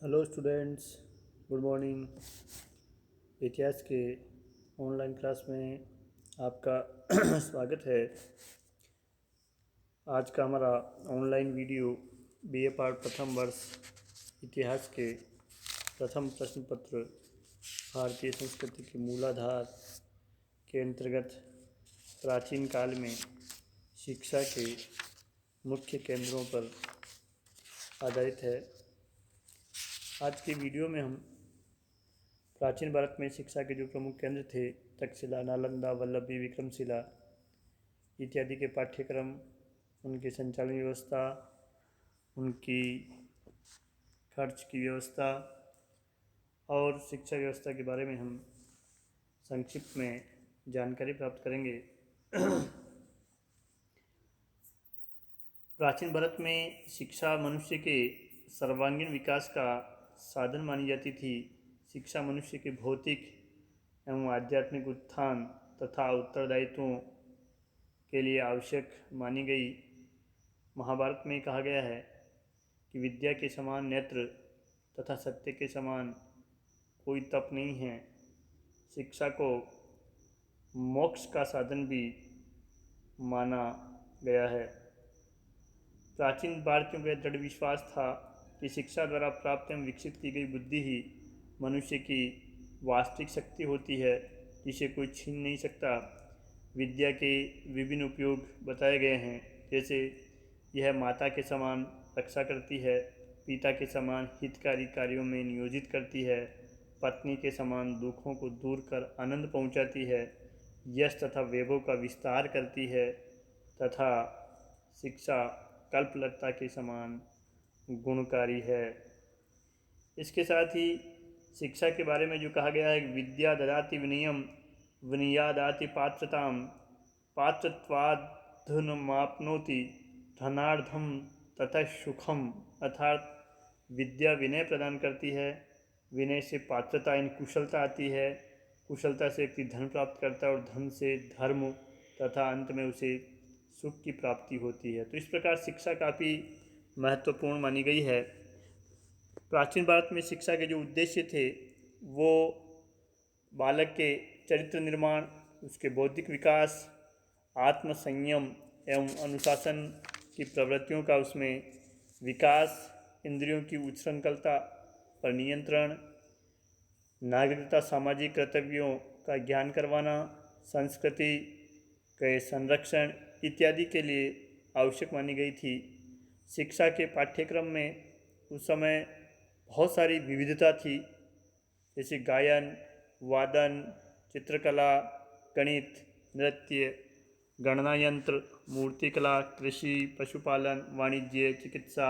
Hello students, good morning. इतिहास के online class में आपका स्वागत है। आज का हमारा ऑनलाइन वीडियो बीए पार्ट प्रथम वर्ष इतिहास के प्रथम प्रश्न पत्र भारतीय संस्कृति के मूलाधार के अंतर्गत प्राचीन काल में शिक्षा के मुख्य केंद्रों पर आधारित है। आज के वीडियो में हम प्राचीन भारत में शिक्षा के जो प्रमुख केंद्र थे, तक्षशिला, नालंदा, वल्लभी, विक्रमशिला इत्यादि के पाठ्यक्रम, उनकी संचालन व्यवस्था, उनकी खर्च की व्यवस्था और शिक्षा व्यवस्था के बारे में हम संक्षिप्त में जानकारी प्राप्त करेंगे। प्राचीन भारत में शिक्षा मनुष्य के सर्वांगीण विकास का साधन मानी जाती थी। शिक्षा मनुष्य के भौतिक एवं आध्यात्मिक उत्थान तथा उत्तरदायित्वों के लिए आवश्यक मानी गई। महाभारत में कहा गया है कि विद्या के समान नेत्र तथा सत्य के समान कोई तप नहीं है। शिक्षा को मोक्ष का साधन भी माना गया है। प्राचीन भारतीयों का दृढ़ विश्वास था कि शिक्षा द्वारा प्राप्त एवं विकसित की गई बुद्धि ही मनुष्य की वास्तविक शक्ति होती है, जिसे कोई छीन नहीं सकता। विद्या के विभिन्न उपयोग बताए गए हैं, जैसे यह माता के समान रक्षा करती है, पिता के समान हितकारी कार्यों में नियोजित करती है, पत्नी के समान दुखों को दूर कर आनंद पहुंचाती है, यश तथा वैभव का विस्तार करती है तथा शिक्षा कल्पलता के समान गुणकारी है। इसके साथ ही शिक्षा के बारे में जो कहा गया है, विद्या ददाति विनयम विनयादाति पात्रताम पात्रत्वात् धनमाप्नोति धनार्धम तथा सुखम, अर्थात विद्या विनय प्रदान करती है, विनय से पात्रता यानी कुशलता आती है, कुशलता से व्यक्ति धन प्राप्त करता है और धन से धर्म तथा अंत में उसे सुख की प्राप्ति होती है। तो इस प्रकार शिक्षा काफ़ी महत्वपूर्ण मानी गई है। प्राचीन भारत में शिक्षा के जो उद्देश्य थे वो बालक के चरित्र निर्माण, उसके बौद्धिक विकास, आत्म संयम एवं अनुशासन की प्रवृत्तियों का उसमें विकास, इंद्रियों की उच्छृंखलता पर नियंत्रण, नागरिकता, सामाजिक कर्तव्यों का ज्ञान करवाना, संस्कृति के संरक्षण इत्यादि के लिए आवश्यक मानी गई थी। शिक्षा के पाठ्यक्रम में उस समय बहुत सारी विविधता थी, जैसे गायन, वादन, चित्रकला, गणित, नृत्य, गणना यंत्र, मूर्तिकला, कृषि, पशुपालन, वाणिज्य, चिकित्सा,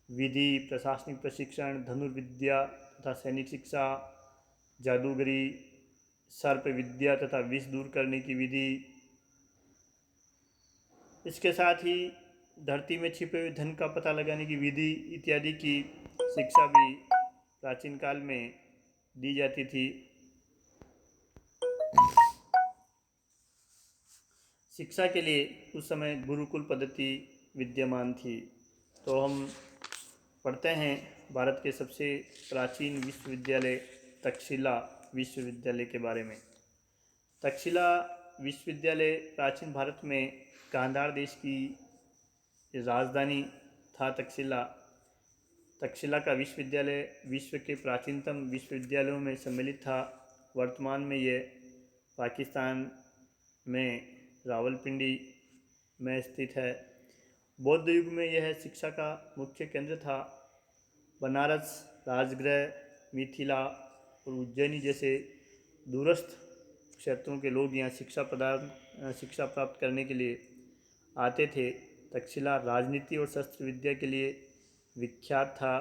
विधि, प्रशासनिक प्रशिक्षण, धनुर्विद्या तथा सैनिक शिक्षा, जादूगरी, सर्प विद्या तथा विष दूर करने की विधि। इसके साथ ही धरती में छिपे हुए धन का पता लगाने की विधि इत्यादि की शिक्षा भी प्राचीन काल में दी जाती थी। शिक्षा के लिए उस समय गुरुकुल पद्धति विद्यमान थी। तो हम पढ़ते हैं भारत के सबसे प्राचीन विश्वविद्यालय तक्षशिला विश्वविद्यालय के बारे में। तक्षशिला विश्वविद्यालय प्राचीन भारत में गांधार देश की राजधानी था। तक्षशिला का विश्वविद्यालय विश्व के प्राचीनतम विश्वविद्यालयों में सम्मिलित था। वर्तमान में यह पाकिस्तान में रावलपिंडी में स्थित है। बौद्ध युग में यह शिक्षा का मुख्य केंद्र था। बनारस, राजगृह, मिथिला और उज्जैनी जैसे दूरस्थ क्षेत्रों के लोग यहाँ शिक्षा प्राप्त करने के लिए आते थे। तक्षशिला राजनीति और शस्त्र विद्या के लिए विख्यात था।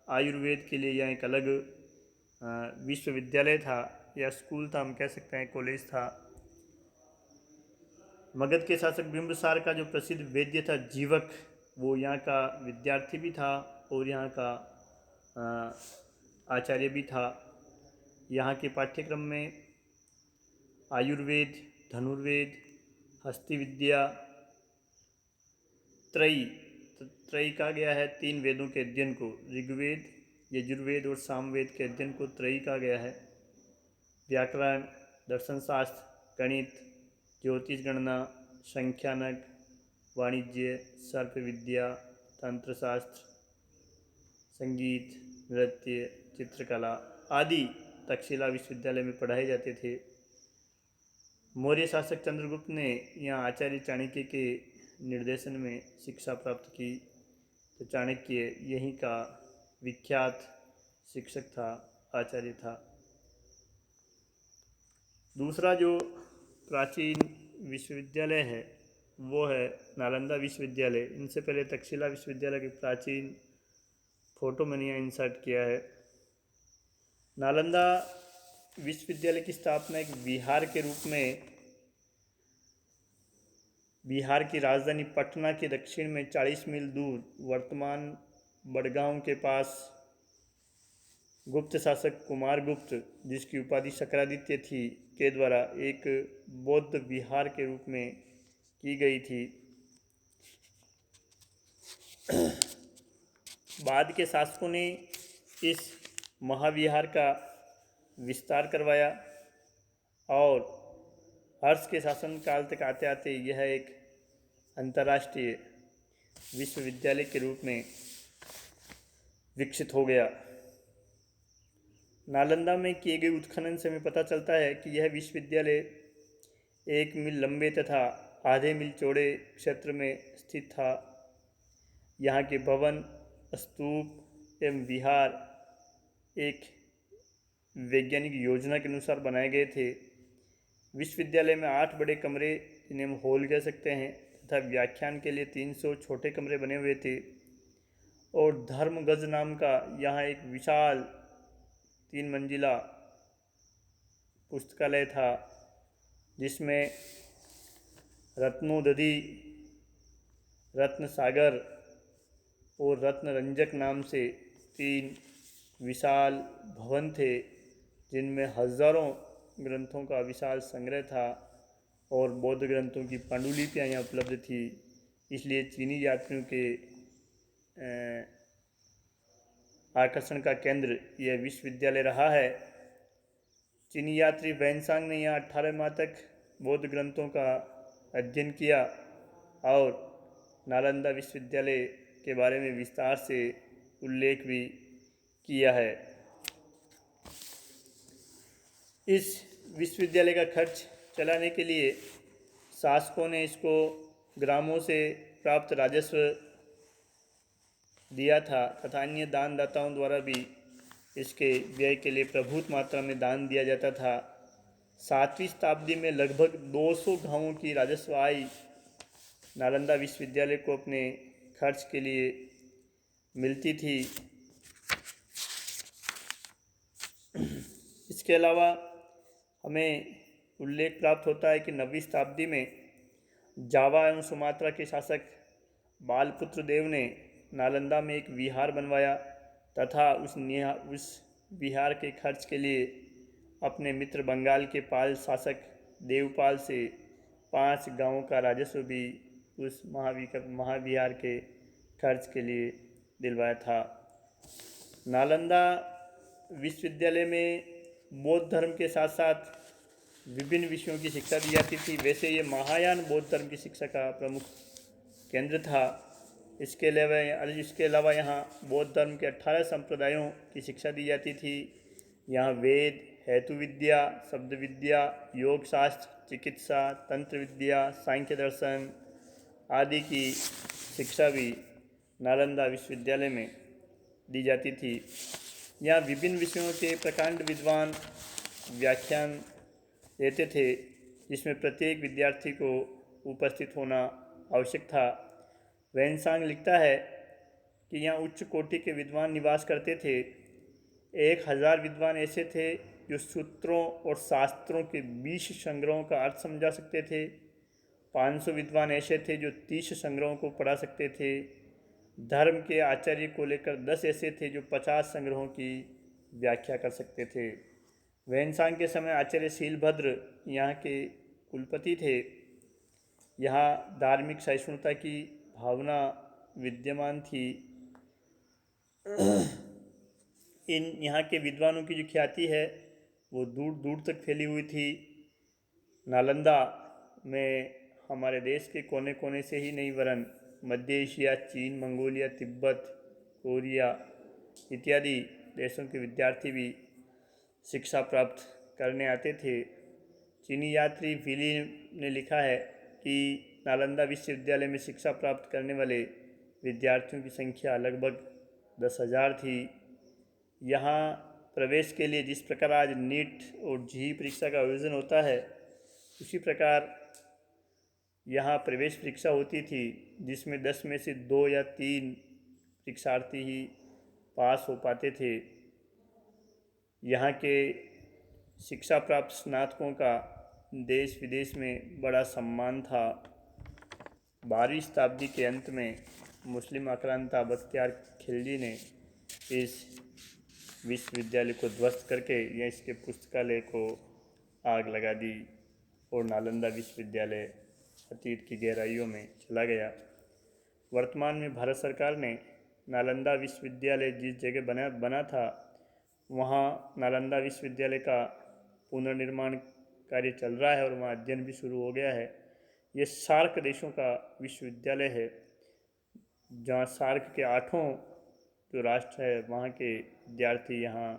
आयुर्वेद के लिए यहाँ एक अलग विश्वविद्यालय था या स्कूल था, हम कह सकते हैं, कॉलेज था। मगध के शासक बिंबिसार का जो प्रसिद्ध वैद्य था जीवक, वो यहाँ का विद्यार्थी भी था और यहाँ का आचार्य भी था। यहाँ के पाठ्यक्रम में आयुर्वेद, धनुर्वेद, हस्ती विद्या, त्रयी कहा गया है 3 वेदों के अध्ययन को, ऋग्वेद, यजुर्वेद और सामवेद के अध्ययन को त्रयी कहा गया है। व्याकरण, दर्शन शास्त्र, गणित, ज्योतिष गणना, संख्यानक, वाणिज्य, सर्प विद्या, तंत्र शास्त्र, संगीत, नृत्य, चित्रकला आदि तक्षशिला विश्वविद्यालय में पढ़ाए जाते थे। मौर्य शासक चंद्रगुप्त ने यहाँ आचार्य चाणक्य के निर्देशन में शिक्षा प्राप्त की। तो चाणक्य यहीं का विख्यात शिक्षक था, आचार्य था। दूसरा जो प्राचीन विश्वविद्यालय है वो है नालंदा विश्वविद्यालय। इनसे पहले तक्षशिला विश्वविद्यालय की प्राचीन फोटो मैंने यहाँ इंसर्ट किया है। नालंदा विश्वविद्यालय की स्थापना एक विहार के रूप में बिहार की राजधानी पटना के दक्षिण में 40 मील दूर वर्तमान बड़गांव के पास गुप्त शासक कुमारगुप्त, जिसकी उपाधि शक्रादित्य थी, के द्वारा एक बौद्ध विहार के रूप में की गई थी। बाद के शासकों ने इस महाविहार का विस्तार करवाया और हर्ष के शासन काल तक आते आते यह एक अंतर्राष्ट्रीय विश्वविद्यालय के रूप में विकसित हो गया। नालंदा में किए गए उत्खनन से हमें पता चलता है कि यह विश्वविद्यालय 1 मील लंबे तथा आधे मील चौड़े क्षेत्र में स्थित था। यहाँ के भवन, स्तूप एवं विहार एक वैज्ञानिक योजना के अनुसार बनाए गए थे। विश्वविद्यालय में 8 बड़े कमरे, जिन्हें हम हॉल कह सकते हैं, तथा व्याख्यान के लिए 300 छोटे कमरे बने हुए थे। और धर्मगज नाम का यहाँ एक विशाल 3 मंजिला पुस्तकालय था, जिसमें रत्नोदधि, रत्न सागर और रत्नरंजक नाम से 3 विशाल भवन थे, जिनमें हजारों ग्रंथों का विशाल संग्रह था और बौद्ध ग्रंथों की पांडुलिपियाँ यहाँ उपलब्ध थी। इसलिए चीनी यात्रियों के आकर्षण का केंद्र यह विश्वविद्यालय रहा है। चीनी यात्री वैनसांग ने यहाँ 18 माह तक बौद्ध ग्रंथों का अध्ययन किया और नालंदा विश्वविद्यालय के बारे में विस्तार से उल्लेख भी किया है। इस विश्वविद्यालय का खर्च चलाने के लिए शासकों ने इसको ग्रामों से प्राप्त राजस्व दिया था तथा अन्य दानदाताओं द्वारा भी इसके व्यय के लिए प्रभुत मात्रा में दान दिया जाता था। 7वीं शताब्दी में लगभग 200 गांवों की राजस्व आय नालंदा विश्वविद्यालय को अपने खर्च के लिए मिलती थी। इसके अलावा हमें उल्लेख प्राप्त होता है कि 9वीं शताब्दी में जावा एवं सुमात्रा के शासक बालपुत्र देव ने नालंदा में एक विहार बनवाया तथा उस विहार के खर्च के लिए अपने मित्र बंगाल के पाल शासक देवपाल से 5 गांवों का राजस्व भी उस महाविहार के खर्च के लिए दिलवाया था। नालंदा विश्वविद्यालय में बौद्ध धर्म के साथ साथ विभिन्न विषयों की शिक्षा दी जाती थी। वैसे ये महायान बौद्ध धर्म की शिक्षा का प्रमुख केंद्र था। इसके अलावा यहाँ बौद्ध धर्म के 18 संप्रदायों की शिक्षा दी जाती थी। यहाँ वेद, हेतु विद्या, शब्द विद्या, योग शास्त्र, चिकित्सा, तंत्र विद्या, सांख्य दर्शन आदि की शिक्षा भी नालंदा विश्वविद्यालय में दी जाती थी। यहाँ विभिन्न विषयों के प्रकांड विद्वान व्याख्यान देते थे, जिसमें प्रत्येक विद्यार्थी को उपस्थित होना आवश्यक था। वैनसांग लिखता है कि यहाँ उच्च कोटि के विद्वान निवास करते थे। 1000 विद्वान ऐसे थे जो सूत्रों और शास्त्रों के 20 संग्रहों का अर्थ समझा सकते थे। 500 विद्वान ऐसे थे जो 30 संग्रहों को पढ़ा सकते थे। धर्म के आचार्य को लेकर 10 ऐसे थे जो 50 संग्रहों की व्याख्या कर सकते थे। वैनसांग के समय आचार्य शीलभद्र यहाँ के कुलपति थे। यहाँ धार्मिक सहिष्णुता की भावना विद्यमान थी। इन यहाँ के विद्वानों की जो ख्याति है वो दूर दूर तक फैली हुई थी। नालंदा में हमारे देश के कोने कोने से ही नहीं वरन मध्य एशिया, चीन, मंगोलिया, तिब्बत, कोरिया इत्यादि देशों के विद्यार्थी भी शिक्षा प्राप्त करने आते थे। चीनी यात्री विली ने लिखा है कि नालंदा विश्वविद्यालय में शिक्षा प्राप्त करने वाले विद्यार्थियों की संख्या लगभग 10,000 थी। यहाँ प्रवेश के लिए जिस प्रकार आज नीट और जेईई परीक्षा का आयोजन होता है, उसी प्रकार यहाँ प्रवेश परीक्षा होती थी, जिसमें 10 में से 2 या 3 परीक्षार्थी ही पास हो पाते थे। यहाँ के शिक्षा प्राप्त स्नातकों का देश विदेश में बड़ा सम्मान था। 12वीं शताब्दी के अंत में मुस्लिम आक्रांता बख्तियार खिलजी ने इस विश्वविद्यालय को ध्वस्त करके या इसके पुस्तकालय को आग लगा दी और नालंदा विश्वविद्यालय अतीत की गहराइयों में चला गया। वर्तमान में भारत सरकार ने नालंदा विश्वविद्यालय जिस जगह बना था वहाँ नालंदा विश्वविद्यालय का पुनर्निर्माण कार्य चल रहा है और वहाँ अध्ययन भी शुरू हो गया है। ये सार्क देशों का विश्वविद्यालय है, जहाँ सार्क के 8 जो राष्ट्र है वहाँ के विद्यार्थी यहाँ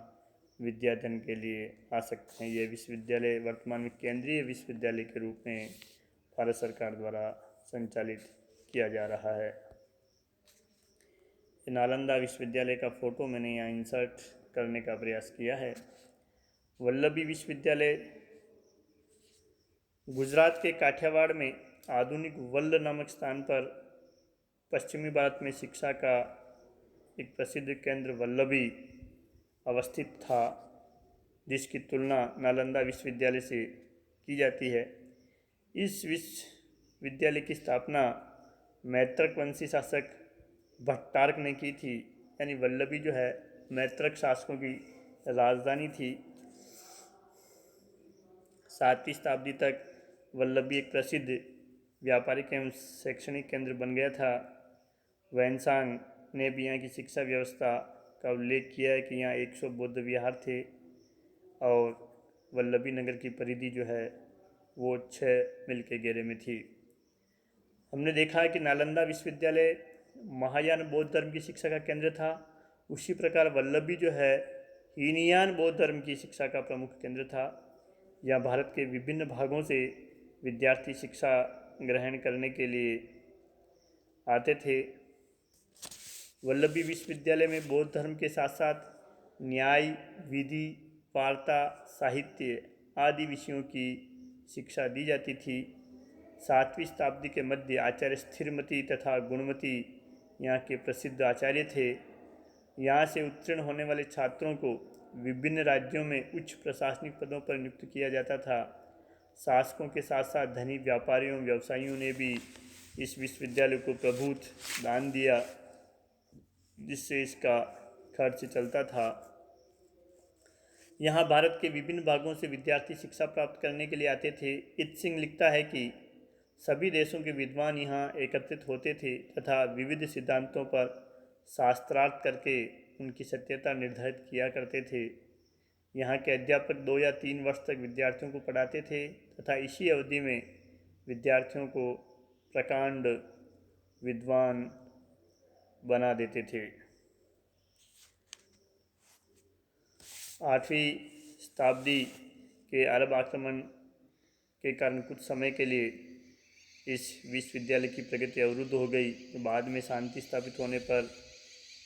विद्याध्ययन के लिए आ सकते हैं। यह विश्वविद्यालय वर्तमान में केंद्रीय विश्वविद्यालय के रूप में भारत सरकार द्वारा संचालित किया जा रहा है। नालंदा विश्वविद्यालय का फ़ोटो मैंने यहाँ इंसर्ट करने का प्रयास किया है। वल्लभी विश्वविद्यालय गुजरात के काठियावाड़ में आधुनिक वल्ल नामक स्थान पर पश्चिमी भारत में शिक्षा का एक प्रसिद्ध केंद्र वल्लभी अवस्थित था, जिसकी तुलना नालंदा विश्वविद्यालय से की जाती है। इस विश्वविद्यालय की स्थापना मैत्रक वंशी शासक भट्टारक ने की थी। यानी वल्लभी जो है मैत्रक शासकों की राजधानी थी। 7वीं शताब्दी तक वल्लभी एक प्रसिद्ध व्यापारिक एवं शैक्षणिक केंद्र बन गया था। वैनसांग ने भी यहाँ की शिक्षा व्यवस्था का उल्लेख किया है कि यहाँ 100 बौद्ध विहार थे और वल्लभी नगर की परिधि जो है वो 6 मील के घेरे में थी। हमने देखा है कि नालंदा विश्वविद्यालय महायान बौद्ध धर्म की शिक्षा का केंद्र था। उसी प्रकार वल्लभी जो है हीनयान बौद्ध धर्म की शिक्षा का प्रमुख केंद्र था। यहाँ भारत के विभिन्न भागों से विद्यार्थी शिक्षा ग्रहण करने के लिए आते थे। वल्लभी विश्वविद्यालय में बौद्ध धर्म के साथ साथ न्याय, विधि, वार्ता, साहित्य आदि विषयों की शिक्षा दी जाती थी। 7वीं शताब्दी के मध्य आचार्य स्थिरमती तथा गुणमती यहाँ के प्रसिद्ध आचार्य थे। यहाँ से उत्तीर्ण होने वाले छात्रों को विभिन्न राज्यों में उच्च प्रशासनिक पदों पर नियुक्त किया जाता था। शासकों के साथ साथ धनी व्यापारियों व्यवसायियों ने भी इस विश्वविद्यालय को प्रभुत दान दिया, जिससे इसका खर्च चलता था। यहाँ भारत के विभिन्न भागों से विद्यार्थी शिक्षा प्राप्त करने के लिए आते थे। इत सिंह लिखता है कि सभी देशों के विद्वान यहाँ एकत्रित होते थे तथा विविध सिद्धांतों पर शास्त्रार्थ करके उनकी सत्यता निर्धारित किया करते थे। यहाँ के अध्यापक 2 या 3 वर्ष तक विद्यार्थियों को पढ़ाते थे तथा इसी अवधि में विद्यार्थियों को प्रकांड विद्वान बना देते थे। 8वीं शताब्दी के अरब आक्रमण के कारण कुछ समय के लिए इस विश्वविद्यालय की प्रगति अवरुद्ध हो गई। बाद में शांति स्थापित होने पर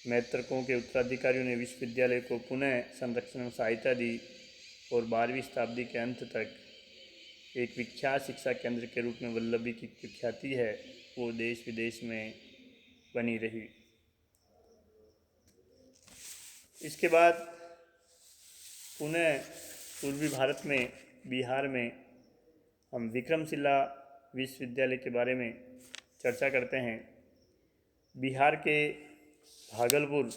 मैत्रकों के उत्तराधिकारियों ने विश्वविद्यालय को पुनः संरक्षण में सहायता दी और 12वीं शताब्दी के अंत तक एक विख्यात शिक्षा केंद्र के रूप में वल्लभी की जो ख्याति है वो देश विदेश में बनी रही। इसके बाद पुनः पूर्वी भारत में बिहार में हम विक्रमशिला विश्वविद्यालय के बारे में चर्चा करते हैं। बिहार के भागलपुर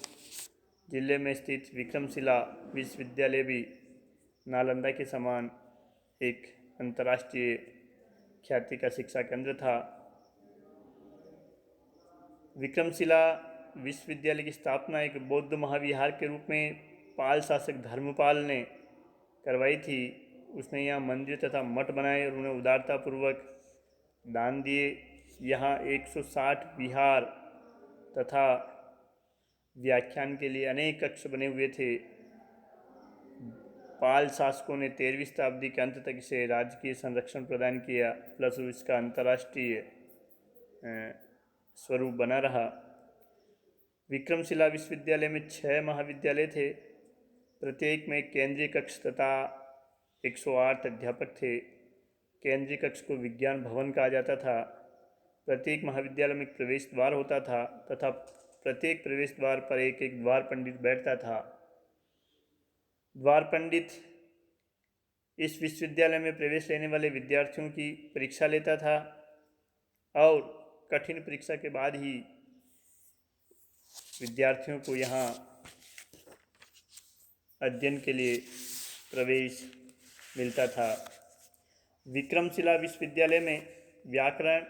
जिले में स्थित विक्रमशिला विश्वविद्यालय भी नालंदा के समान एक अंतर्राष्ट्रीय ख्याति का शिक्षा केंद्र था। विक्रमशिला विश्वविद्यालय की स्थापना एक बौद्ध महाविहार के रूप में पाल शासक धर्मपाल ने करवाई थी। उसने यहाँ मंदिर तथा मठ बनाए और उन्हें उदारतापूर्वक दान दिए। यहाँ 160 विहार तथा व्याख्यान के लिए अनेक कक्ष बने हुए थे। पाल शासकों ने 13वीं शताब्दी के अंत तक इसे राजकीय संरक्षण प्रदान किया, प्लस इसका अंतर्राष्ट्रीय स्वरूप बना रहा। विक्रमशिला विश्वविद्यालय में 6 महाविद्यालय थे। प्रत्येक में एक केंद्रीय कक्ष तथा 108 अध्यापक थे। केंद्रीय कक्ष को विज्ञान भवन कहा जाता था। प्रत्येक महाविद्यालय में एक प्रवेश द्वार होता था तथा प्रत्येक प्रवेश द्वार पर एक एक द्वार पंडित बैठता था। द्वार पंडित इस विश्वविद्यालय में प्रवेश लेने वाले विद्यार्थियों की परीक्षा लेता था और कठिन परीक्षा के बाद ही विद्यार्थियों को यहाँ अध्ययन के लिए प्रवेश मिलता था। विक्रमशिला विश्वविद्यालय में व्याकरण,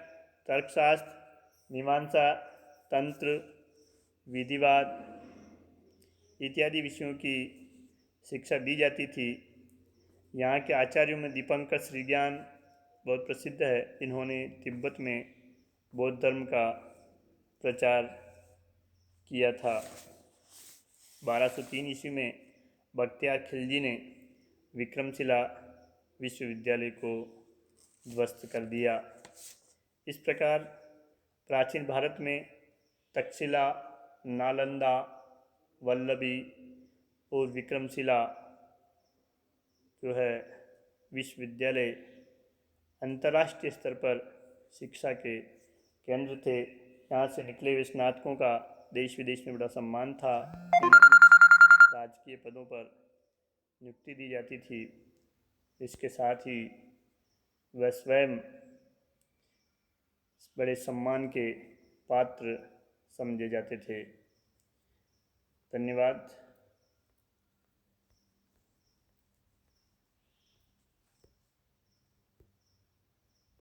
तर्कशास्त्र, मीमांसा, तंत्र, विधिवाद इत्यादि विषयों की शिक्षा दी जाती थी। यहाँ के आचार्यों में दीपंकर श्रीज्ञान बहुत प्रसिद्ध है। इन्होंने तिब्बत में बौद्ध धर्म का प्रचार किया था। 1203 ईस्वी में बख्तियार खिलजी ने विक्रमशिला विश्वविद्यालय को ध्वस्त कर दिया। इस प्रकार प्राचीन भारत में तक्षशिला, नालंदा, वल्लभी और विक्रमशिला जो है विश्वविद्यालय अंतर्राष्ट्रीय स्तर पर शिक्षा के केंद्र थे। यहाँ से निकले हुए स्नातकों का देश विदेश में बड़ा सम्मान था। राजकीय पदों पर नियुक्ति दी जाती थी। इसके साथ ही वह स्वयं बड़े सम्मान के पात्र समझे जाते थे। धन्यवाद।